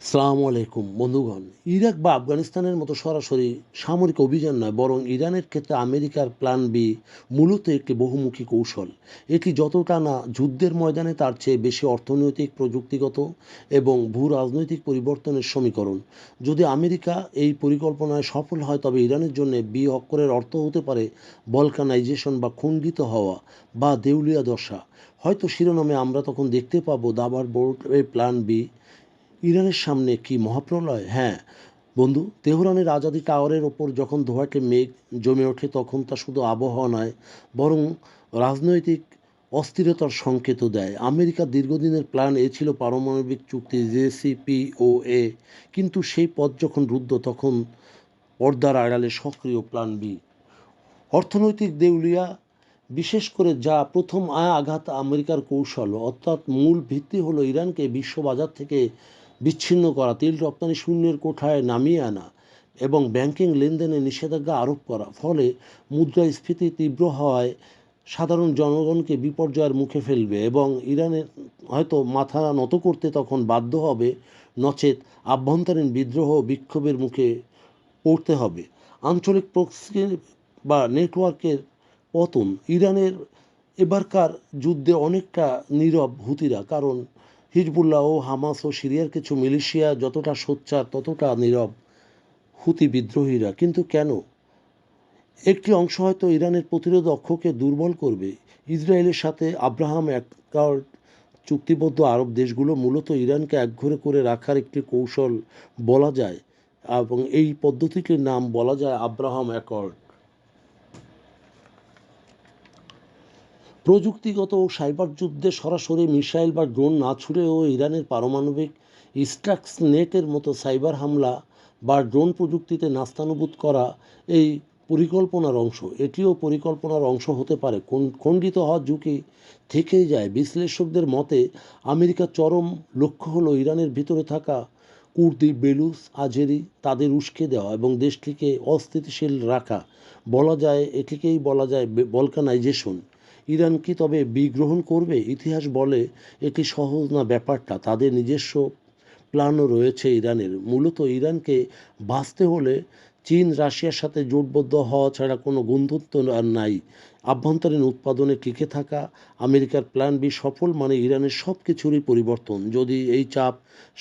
সালামু আলাইকুম বন্ধুগণ। ইরাক বা আফগানিস্তানের মতো সরাসরি সামরিক অভিযান নয়, বরং ইরানের ক্ষেত্রে আমেরিকার প্ল্যান বি মূলত একটি বহুমুখী কৌশল। এটি যতটা না যুদ্ধের ময়দানে, তার চেয়ে বেশি অর্থনৈতিক, প্রযুক্তিগত এবং ভূ রাজনৈতিক পরিবর্তনের সমীকরণ। যদি আমেরিকা এই পরিকল্পনায় সফল হয়, তবে ইরানের জন্য বি অক্ষরের অর্থ হতে পারে বলকানাইজেশন বা খণ্ডিত হওয়া বা দেউলিয়া দশা। হয়তো শিরোনামে আমরা তখন দেখতে পাবো দাবার বোর্ডে প্ল্যান বি। ইরানের সামনে কি মহাপ্রলয়? হ্যাঁ বন্ধু, তেহরানের আজাদি টাওয়ারের ওপর যখন ধোঁয়াটে মেঘ জমে ওঠে, তখন তা শুধু আবহাওয়া নয়, বরং রাজনৈতিক অস্থিরতার সংকেতও দেয়। আমেরিকার দীর্ঘদিনের প্ল্যান এ ছিল পারমাণবিক চুক্তি, জেসিপিওএ। কিন্তু সেই পথ যখন রুদ্ধ, তখন পর্দার আড়ালে সক্রিয় প্ল্যান বি। অর্থনৈতিক দেউলিয়া, বিশেষ করে যা প্রথম আঘাত আমেরিকার কৌশল, অর্থাৎ মূল ভিত্তি হলো ইরানকে বিশ্ববাজার থেকে বিচ্ছিন্ন করা, তেল রপ্তানি শূন্যের কোঠায় নামিয়ে আনা এবং ব্যাংকিং লেনদেনে নিষেধাজ্ঞা আরোপ করা। ফলে মুদ্রাস্ফীতি তীব্র হওয়ায় সাধারণ জনগণকে বিপর্যয়ের মুখে ফেলবে এবং ইরানের হয়তো মাথা নত করতে তখন বাধ্য হবে, নচেত আভ্যন্তরীণ বিদ্রোহ বিক্ষোভের মুখে পড়তে হবে। আঞ্চলিক প্রক্সি বা নেটওয়ার্কের পতন। ইরানের এবারকার যুদ্ধে অনেকটা নীরব হুতিরা, কারণ হিজবুল্লাহ ও হামাস ও সিরিয়ার কিছু মিলিশিয়া যতটা সোচ্চার, ততটা নীরব হুতি বিদ্রোহীরা। কিন্তু কেন? একটি অংশ হয়তো ইরানের প্রতিরোধ অক্ষকে দুর্বল করবে। ইসরায়েলের সাথে আব্রাহাম অ্যাকর্ড চুক্তিবদ্ধ আরব দেশগুলো মূলত ইরানকে একঘরে করে রাখার একটি কৌশল বলা যায়, এবং এই পদ্ধতিটির নাম বলা যায় আব্রাহাম অ্যাকর্ড। প্রযুক্তিগত ও সাইবার যুদ্ধে সরাসরি মিসাইল বা ড্রোন না ছুড়েও ইরানের পারমাণবিক স্টাক্সনেটের মতো সাইবার হামলা বা ড্রোন প্রযুক্তিতে নাস্তানুবুদ করা এই পরিকল্পনার অংশ। এটিও পরিকল্পনার অংশ হতে পারে। খণ্ডিত হওয়ার ঝুঁকি থেকেই যায়। বিশ্লেষকদের মতে আমেরিকার চরম লক্ষ্য হলো ইরানের ভিতরে থাকা কুর্দি, বেলুচ, আজেরি তাদের উস্কে দেওয়া এবং দেশটিকে অস্থিতিশীল রাখা। এটিকেই বলা যায় বলকানাইজেশন। ইরান কি তবে বিগ্রহণ করবে? ইতিহাস বলে এটি সহজ না ব্যাপারটা। তাদের নিজস্ব প্ল্যানও রয়েছে ইরানের। মূলত ইরানকে বাঁচতে হলে চীন, রাশিয়ার সাথে জোটবদ্ধ হওয়া ছাড়া কোনো গন্তব্য আর নাই। আভ্যন্তরীণ উৎপাদনে টিকে থাকা। আমেরিকার প্ল্যান বি সফল মানে ইরানের সব কিছুরই পরিবর্তন। যদি এই চাপ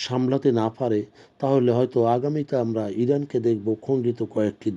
সামলাতে না পারে, তাহলে হয়তো আগামীতে আমরা ইরানকে দেখব খণ্ডিত কয়েকটি দেশ।